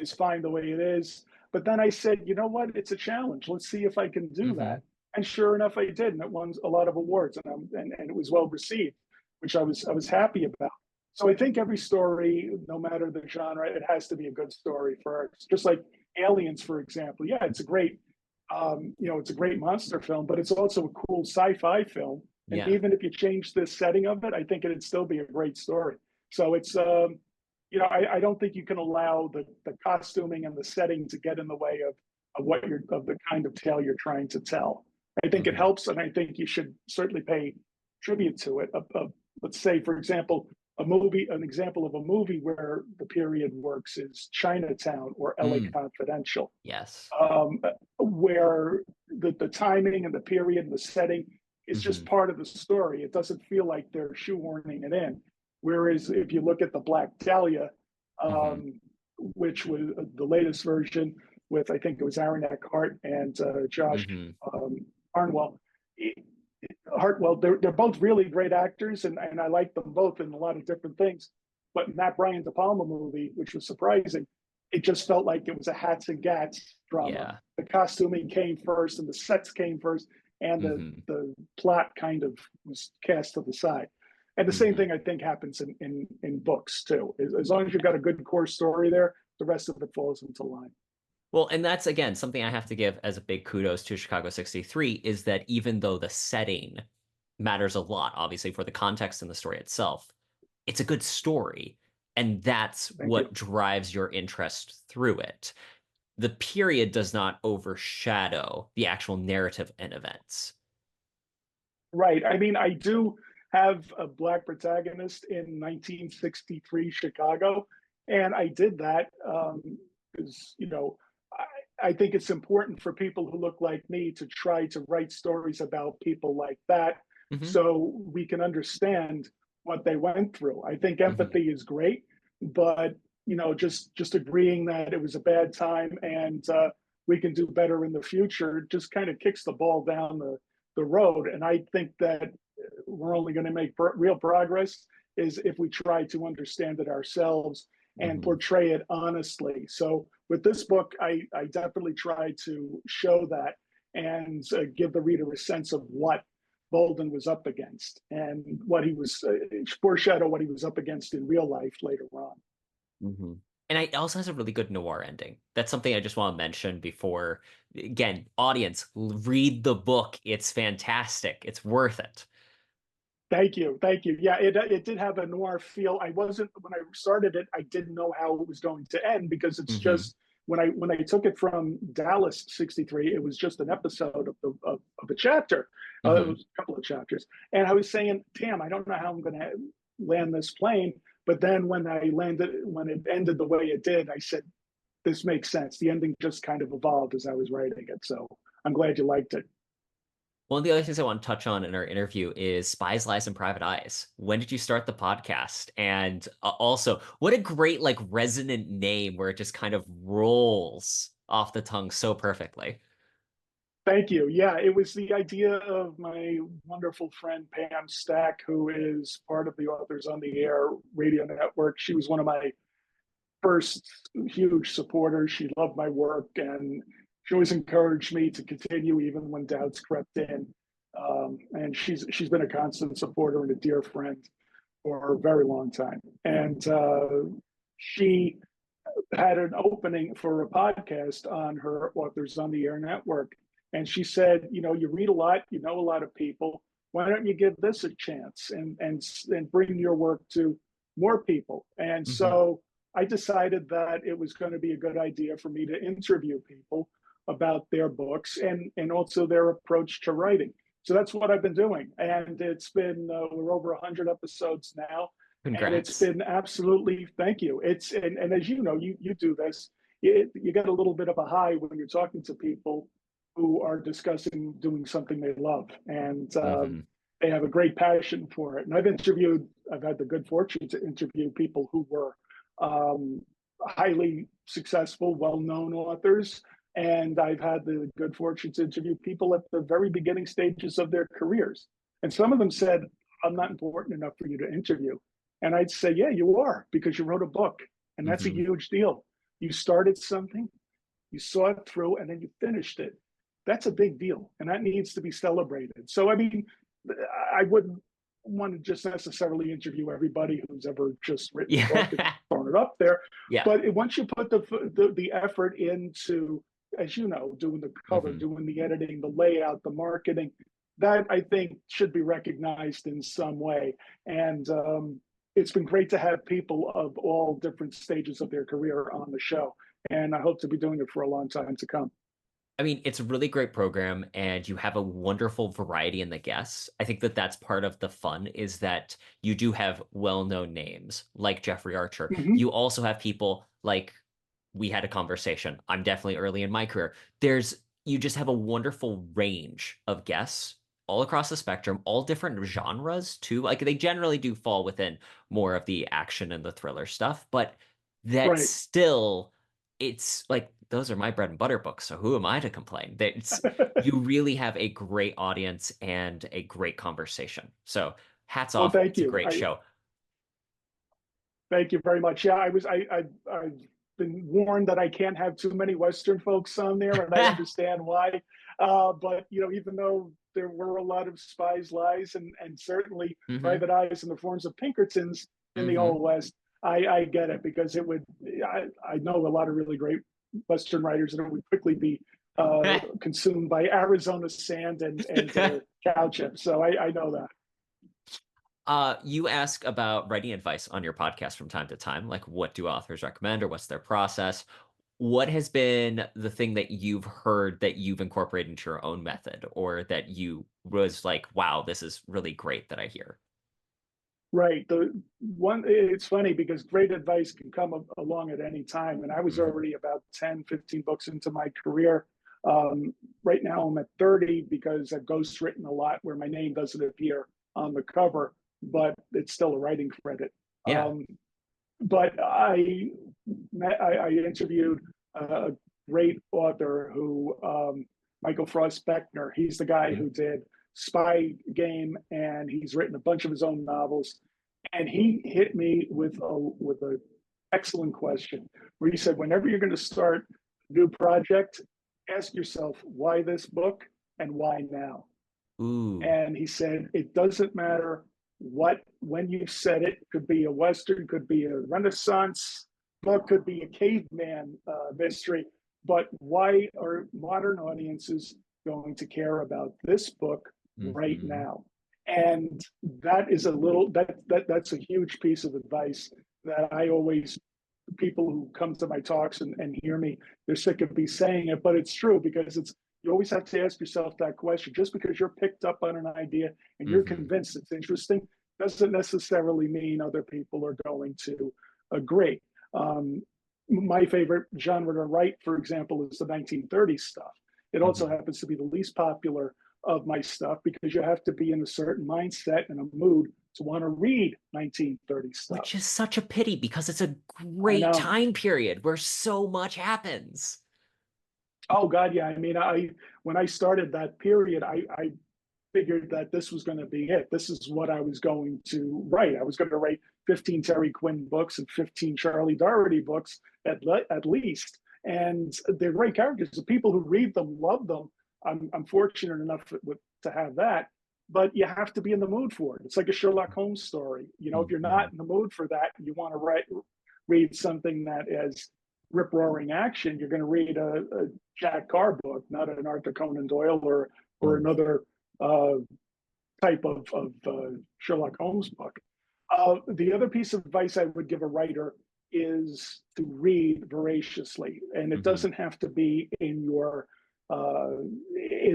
is fine the way it is. But then I said, you know what? It's a challenge. Let's see if I can do that. Hmm. And sure enough, I did, and it won a lot of awards, and it was well received, which I was happy about. So I think every story, no matter the genre, it has to be a good story first. Just like Aliens, for example. Yeah, it's a great monster film, but it's also a cool sci-fi film. And Yeah. even if you change the setting of it, I think it'd still be a great story. So I don't think you can allow the costuming and the setting to get in the way of the kind of tale you're trying to tell. I think it Hmm. helps, and I think you should certainly pay tribute to it. Let's say, for example, an example of a movie where the period works is Chinatown or LA Mm. Confidential, Yes. um, where the timing and the period and the setting is just Hmm. part of the story. It doesn't feel like they're shoehorning it in. Whereas if you look at the Black Dahlia, Hmm. which was the latest version with, I think it was Aaron Eckhart and Josh Hmm. um, Harnwell. Hartwell, they're both really great actors, and I like them both in a lot of different things. But in that Brian De Palma movie, which was surprising, it just felt like it was a hats and gats drama. Yeah. The costuming came first, and the sets came first, and Hmm. the plot kind of was cast to the side. And the same Hmm. thing I think happens in books too. As long as you've got a good core story there, the rest of it falls into line. Well, and that's again something I have to give as a big kudos to Chicago 63 is that even though the setting matters a lot, obviously for the context and the story itself, it's a good story. And that's Thank what you. drives your interest through it. The period does not overshadow the actual narrative and events. Right. I mean, I do have a black protagonist in 1963 Chicago, and I did that because I think it's important for people who look like me to try to write stories about people like that, Hmm. so we can understand what they went through. I think Hmm. empathy is great, but just agreeing that it was a bad time and we can do better in the future just kind of kicks the ball down the road. And I think that we're only going to make real progress is if we try to understand it ourselves and Hmm. portray it honestly. So with this book, I definitely try to show that and give the reader a sense of what Bolden was up against and what he was foreshadow what he was up against in real life later on. Hmm. And it also has a really good noir ending. That's something I just want to mention before. Again, audience, read the book. It's fantastic. It's worth it. Thank you, thank you. Yeah, it did have a noir feel. I wasn't when I started it. I didn't know how it was going to end because it's Hmm. just when I took it from Dallas '63, it was just an episode of a chapter. It Hmm. was a couple of chapters, and I was saying, "Damn, I don't know how I'm going to land this plane." But then when it ended the way it did, I said, "This makes sense." The ending just kind of evolved as I was writing it. So I'm glad you liked it. One of the other things I want to touch on in our interview is Spies, Lies, and Private Eyes. When did you start the podcast? And also, what a great, like, resonant name where it just kind of rolls off the tongue so perfectly. Thank you. Yeah, it was the idea of my wonderful friend Pam Stack, who is part of the Authors on the Air radio network. She was one of my first huge supporters. She loved my work and she always encouraged me to continue even when doubts crept in. And she's been a constant supporter and a dear friend. for a very long time. And she had an opening for a podcast on her Authors on the Air network. And she said, you know, you read a lot, you know a lot of people. Why don't you give this a chance and bring your work to more people? And Hmm. so I decided that it was going to be a good idea for me to interview people about their books and also their approach to writing. So that's what I've been doing. And it's been, we're over 100 episodes now. And it's Congrats. been absolutely, thank you. And as you know, you do this, you get a little bit of a high when you're talking to people who are discussing doing something they love. And Hmm. they have a great passion for it. And I've had the good fortune to interview people who were highly successful, well-known authors. And I've had the good fortune to interview people at the very beginning stages of their careers. And some of them said, I'm not important enough for you to interview. And I'd say, yeah, you are, because you wrote a book. And that's a Hmm. huge deal. You started something, you saw it through, and then you finished it. That's a big deal. And that needs to be celebrated. So, I mean, I wouldn't want to just necessarily interview everybody who's ever just written a book and Yeah. thrown it up there. Yeah. But once you put the effort into, as you know, doing the cover, Hmm. doing the editing, the layout, the marketing, that I think should be recognized in some way. And it's been great to have people of all different stages of their career on the show. And I hope to be doing it for a long time to come. I mean, it's a really great program, and you have a wonderful variety in the guests. I think that that's part of the fun is that you do have well-known names like Jeffrey Archer. Mm-hmm. You also have people like we had a conversation. I'm definitely early in my career. You just have a wonderful range of guests all across the spectrum, all different genres too. Like they generally do fall within more of the action and the thriller stuff, but that Right. still it's like those are my bread and butter books, so who am I to complain? You really have a great audience and a great conversation. So hats Well, off. thank It's a you. great show. Thank you very much. Yeah, I've been warned that I can't have too many Western folks on there, and I understand why. But you know, even though there were a lot of spies, lies, and certainly Hmm. private eyes in the forms of Pinkertons in the Hmm. Old West, I get it because it would. I know a lot of really great Western writers, and it would quickly be consumed by Arizona sand and cow chips. So I know that. You ask about writing advice on your podcast from time to time, like what do authors recommend or what's their process? What has been the thing that you've heard that you've incorporated into your own method or that you was like, wow, this is really great that I hear? Right. It's funny because great advice can come along at any time. And I was Hmm. already about 10, 15 books into my career. Right now I'm at 30 because I've ghostwritten a lot where my name doesn't appear on the cover, but it's still a writing credit. Yeah. Um, but I interviewed a great author who Michael Frost Beckner. He's the guy Mhm. who did Spy Game, and he's written a bunch of his own novels. And he hit me with a excellent question where he said, whenever you're going to start a new project, ask yourself why this book and why now. Ooh. And he said, it doesn't matter when you said it, could be a Western, could be a Renaissance book, could be a caveman mystery, but why are modern audiences going to care about this book right Hmm. now? And that is a little, that's a huge piece of advice that I always, people who come to my talks and hear me, they're sick of me saying it, but it's true because you always have to ask yourself that question. Just because you're picked up on an idea and you're Hmm. convinced it's interesting doesn't necessarily mean other people are going to agree. Um, my favorite genre to write, for example, is the 1930s stuff. It also Hmm. happens to be the least popular of my stuff because you have to be in a certain mindset and a mood to want to read 1930s stuff. Which is such a pity because it's a I great know. time period where so much happens. Oh God, yeah. I mean, I when I started that period, I figured that this was going to be it. This is what I was going to write. I was going to write 15 Terry Quinn books and 15 Charlie Doherty books at least. And they're great characters. The people who read them love them. I'm fortunate enough to have that. but you have to be in the mood for it. It's like a Sherlock Holmes story. You know, if you're Mm-hmm. not in the mood for that, you want to read something that is rip roaring action. You're going to read a Jack Carr book, not an Arthur Conan Doyle or another uh, type of Sherlock Holmes book. The other piece of advice I would give a writer is to read voraciously, and it Mm-hmm. doesn't have to be in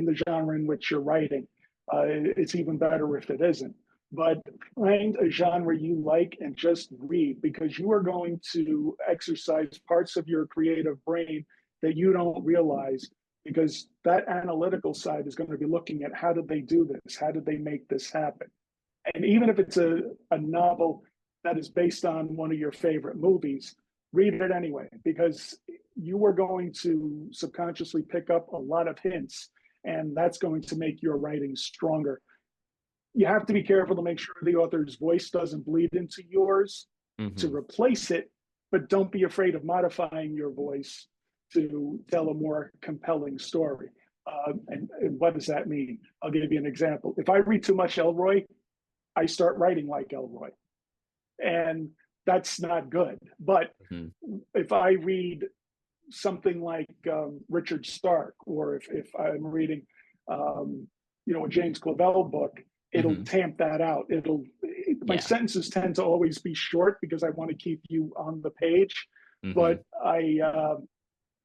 the genre in which you're writing. It's even better if it isn't. But find a genre you like and just read, because you are going to exercise parts of your creative brain that you don't realize, because that analytical side is going to be looking at how did they do this? How did they make this happen? And even if it's a novel that is based on one of your favorite movies, read it anyway, because you are going to subconsciously pick up a lot of hints, and that's going to make your writing stronger. You have to be careful to make sure the author's voice doesn't bleed into yours to Mm-hmm. replace it, but don't be afraid of modifying your voice to tell a more compelling story. And what does that mean? I'll give you an example. If I read too much Elroy, I start writing like Elroy, and that's not good. But Mm-hmm. if I read something like Richard Stark, or if I'm reading, a James Clavell book, it'll Mm-hmm. tamp that out. My Yeah. sentences tend to always be short because I want to keep you on the page, Mm-hmm. but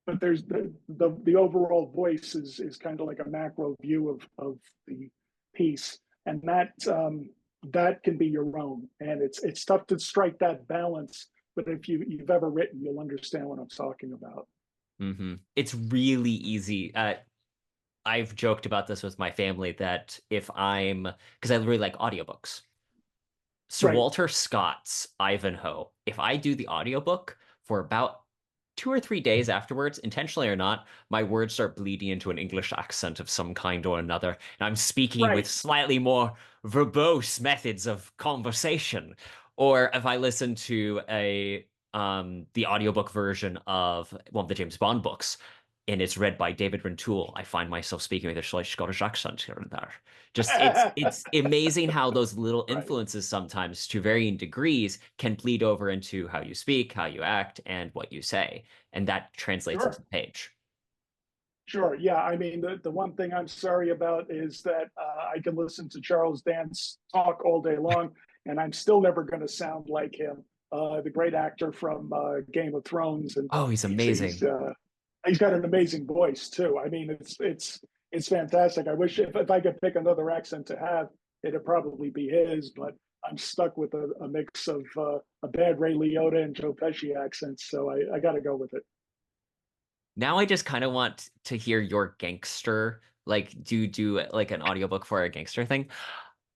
but there's the overall voice is kind of like a macro view of the piece, and that can be your own, and it's tough to strike that balance. But if you've ever written, you'll understand what I'm talking about. Mm-hmm. It's really easy. I've joked about this with my family that if I'm, because I really like audiobooks. Sir Right, Walter Scott's Ivanhoe, if I do the audiobook for about 2 or 3 days afterwards, intentionally or not, my words start bleeding into an English accent of some kind or another, and I'm speaking with right, slightly more verbose methods of conversation. Or if I listen to a the audiobook version of one of the James Bond books, and it's read by David Rintoul, I find myself speaking with a slight Scottish accent here and there. Just it's amazing how those little right. influences sometimes to varying degrees can bleed over into how you speak, how you act, and what you say. And that translates into Sure, the page. sure. Yeah, I mean, the one thing I'm sorry about is that I can listen to Charles Dance talk all day long, and I'm still never going to sound like him, the great actor from Game of Thrones, and Oh, he's he's he's amazing. uh, he's got an amazing voice too. I mean, it's fantastic. I wish if I could pick another accent to have, it'd probably be his, but I'm stuck with a mix of a bad Ray Liotta and Joe Pesci accents, so I got to go with it. Now I just kind of want to hear your gangster, like do like an audiobook for a gangster thing.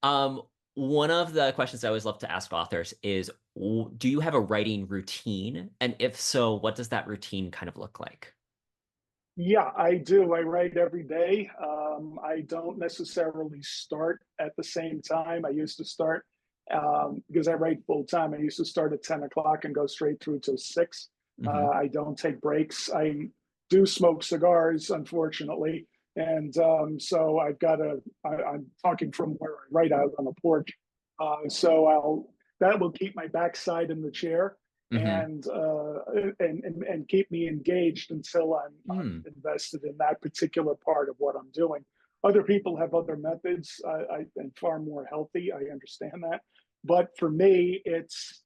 Um, One of the questions I always love to ask authors is, do you have a writing routine? And if so, what does that routine kind of look like? Yeah, I do. I write every day. I don't necessarily start at the same time. I used to start because I write full time. I used to start at 10 o'clock and go straight through till 6. Hmm. I don't take breaks. I do smoke cigars, unfortunately. And so I'm talking from where I write out on the porch. That will keep my backside in the chair Hmm. and and keep me engaged until I'm Mm. invested in that particular part of what I'm doing. Other people have other methods and far more healthy. I understand that, but for me, it's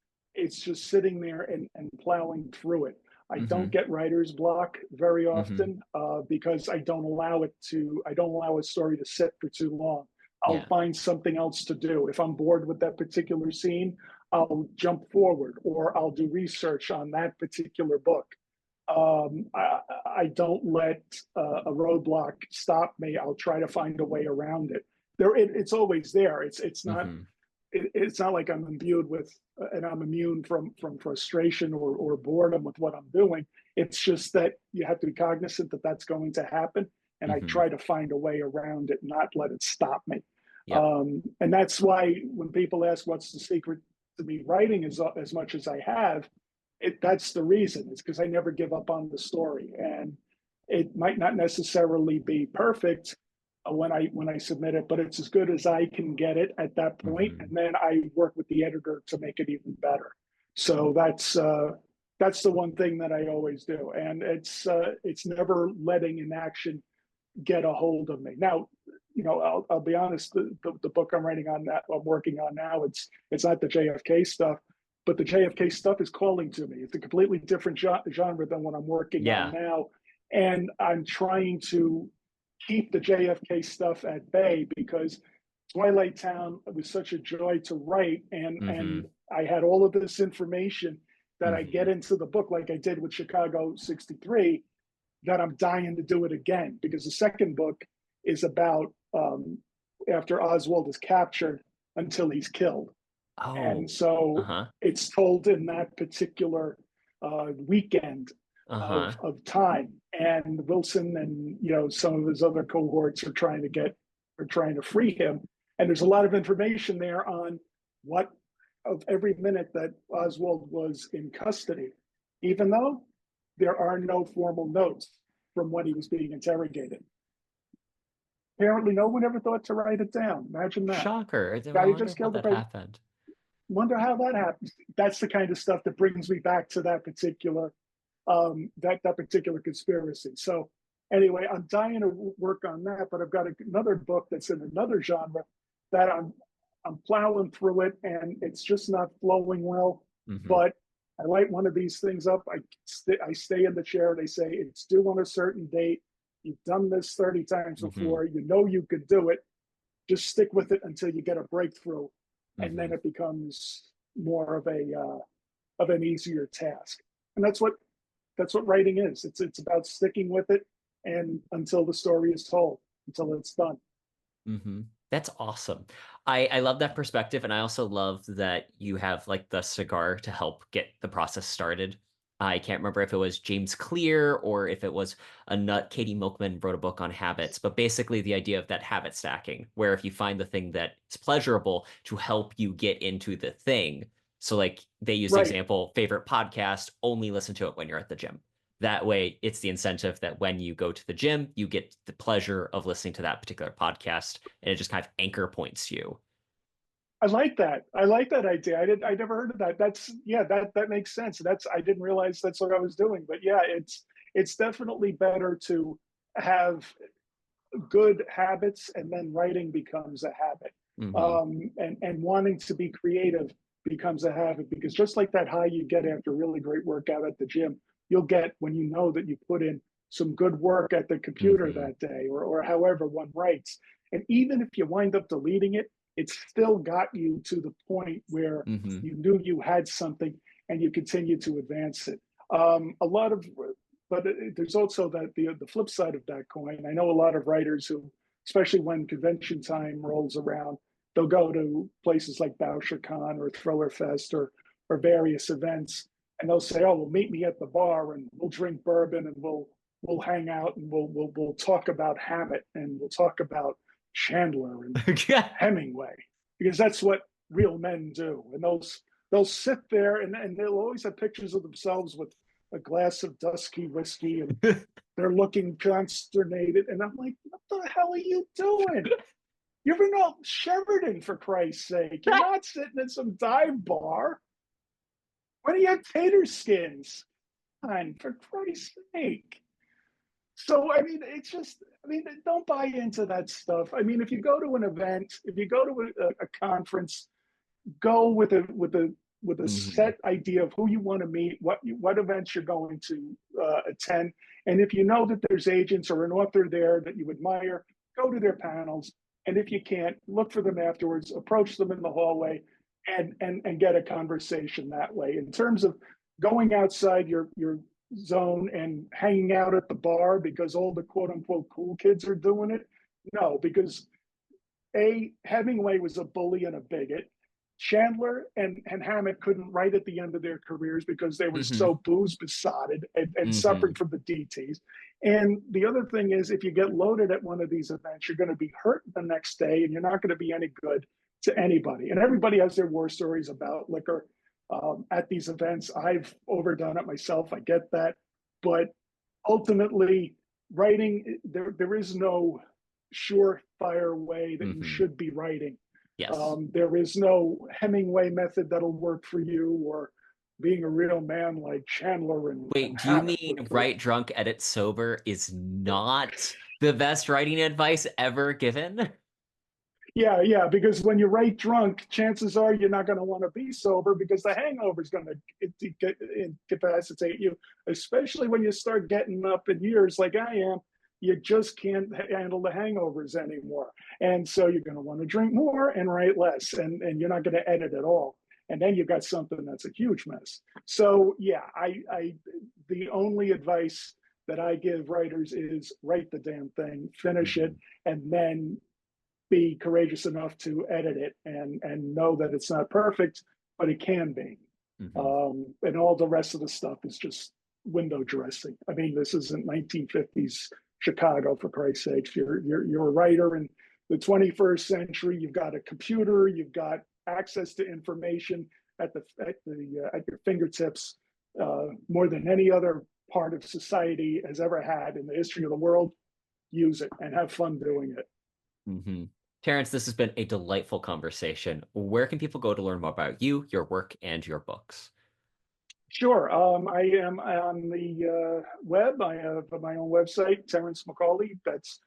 just sitting there and plowing through it. I don't Hmm. get writer's block very Hmm. often because I don't allow a story to sit for too long. I'll Yeah. find something else to do. If I'm bored with that particular scene, I'll jump forward or I'll do research on that particular book. I don't let a roadblock stop me. I'll try to find a way around it. It's always there. Hmm. It's not like I'm imbued with and I'm immune from frustration or boredom with what I'm doing. It's just that you have to be cognizant that that's going to happen, and I Hmm. try to find a way around it, not let it stop me. Yep. And that's why when people ask what's the secret to me writing as much as I have, that's the reason. It's because I never give up on the story, and it might not necessarily be perfect, when I submit it, but it's as good as I can get it at that point, and Hmm. then I work with the editor to make it even better. So that's the one thing that I always do, and it's never letting an action get a hold of me. Now, I'll be honest. The book I'm working on now, it's not the JFK stuff, but the JFK stuff is calling to me. It's a completely different genre than what I'm working on Yeah. now, and I'm trying to keep the JFK stuff at bay because Twilight Town was such a joy to write, and Hmm. I had all of this information that I get Hmm. into the book like I did with Chicago '63, that I'm dying to do it again because the second book is about after Oswald is captured until he's killed. And Oh. so Uh-huh. it's told in that particular weekend Uh-huh. of time. And Wilson and some of his other cohorts are trying to free him. And there's a lot of information there on what of every minute that Oswald was in custody, even though there are no formal notes from when he was being interrogated. Apparently, no one ever thought to write it down. Imagine that. Shocker. I Guy who wonder just how killed the that president. happened. Wonder how that happens. That's the kind of stuff that brings me back to that particular conspiracy. So anyway, I'm dying to work on that, but I've got another book that's in another genre that I'm plowing through it, and it's just not flowing well. Hmm. But I light one of these things up. I stay in the chair. They say it's due on a certain date. You've done this 30 times Hmm. before. You know you could do it. Just stick with it until you get a breakthrough, and then Hmm. it becomes more of an easier task. And that's what writing is. It's about sticking with it and until the story is told, until it's done. Hmm. That's awesome. I love that perspective, and I also love that you have like the cigar to help get the process started. I can't remember if it was James Clear or if it was a nut. Katie Milkman wrote a book on habits, but basically the idea of that habit stacking, where if you find the thing that is pleasurable to help you get into the thing. So like they use the Right. example, favorite podcast, only listen to it when you're at the gym. That way, it's the incentive that when you go to the gym, you get the pleasure of listening to that particular podcast, and it just kind of anchor points you. I like that. I like that idea. I never heard of that. That makes sense. I didn't realize that's what I was doing. But yeah, it's definitely better to have good habits, and then writing becomes a habit. Hmm. And wanting to be creative becomes a habit, because just like that high you get after really great workout at the gym, you'll get when you know that you put in some good work at the computer Hmm. that day, or however one writes. And even if you wind up deleting it, it's still got you to the point where Hmm. you knew you had something and you continue to advance it. A lot of but there's also the flip side of that coin. I know a lot of writers who, especially when convention time rolls around, they'll go to places like BoucherCon or Thriller Fest or various events, and they'll say, "Oh, well, meet me at the bar, and we'll drink bourbon, and we'll hang out, and we'll talk about Hammett, and we'll talk about Chandler and Hemingway, because that's what real men do." And they'll sit there, and they'll always have pictures of themselves with a glass of dusky whiskey, and they're looking consternated. And I'm like, what the hell are you doing? You're in all Sheridan, for Christ's sake. You're not sitting in some dive bar. When are you tater skins? On, for Christ's sake. So I mean, don't buy into that stuff. I mean, if you go to an event, if you go to a conference, go with a Hmm. set idea of who you want to meet, what events you're going to attend, and if you know that there's agents or an author there that you admire, go to their panels. And if you can't, look for them afterwards, approach them in the hallway, and get a conversation that way. In terms of going outside your zone and hanging out at the bar because all the quote unquote cool kids are doing it, no, because Hemingway was a bully and a bigot. Chandler and Hammett couldn't write at the end of their careers because they were Hmm. so booze besotted and suffering Hmm. from the DTs. And the other thing is, if you get loaded at one of these events, you're going to be hurt the next day, and you're not going to be any good to anybody. And everybody has their war stories about liquor at these events. I've overdone it myself. I get that, but ultimately, writing there is no surefire way that you Hmm. should be writing. Yes. There is no Hemingway method that'll work for you, or being a real man like Chandler and Wait, do you Hannah mean would. write drunk, edit sober is not the best writing advice ever given? Yeah, yeah, because when you write drunk, chances are you're not going to want to be sober because the hangover is going to incapacitate you, especially when you start getting up in years like I am. You just can't handle the hangovers anymore. And so you're going to want to drink more and write less, and you're not going to edit at all. And then you've got something that's a huge mess. So, yeah, the only advice that I give writers is write the damn thing, finish it, Hmm. and then be courageous enough to edit it and know that it's not perfect, but it can be. Hmm. And all the rest of the stuff is just window dressing. I mean, this isn't 1950s Chicago, for Christ's sakes. You're a writer in the 21st century. You've got a computer. You've got access to information at your fingertips, more than any other part of society has ever had in the history of the world. Use it and have fun doing it. Hmm. Terrence, this has been a delightful conversation. Where can people go to learn more about you, your work, and your books? Sure. I am on the web. I have my own website, Terrence McCauley. That's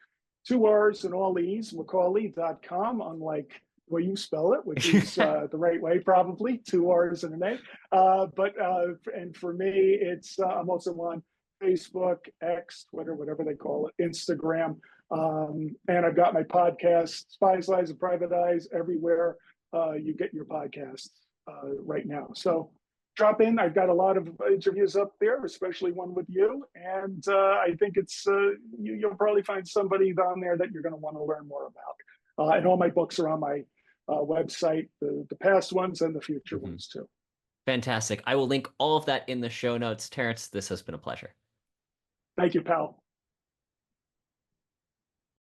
two R's and all E's, McCauley.com, unlike the way you spell it, which is the right way, probably, two R's and an A. And for me, I'm also on Facebook, X, Twitter, whatever they call it, Instagram. And I've got my podcast, Spies, Lies, and Private Eyes, everywhere you get your podcasts right now. So, drop in. I've got a lot of interviews up there, especially one with you. And I think you'll probably find somebody down there that you're going to want to learn more about. And all my books are on my website, the past ones and the future Hmm. ones too. Fantastic. I will link all of that in the show notes. Terrence, this has been a pleasure. Thank you, pal.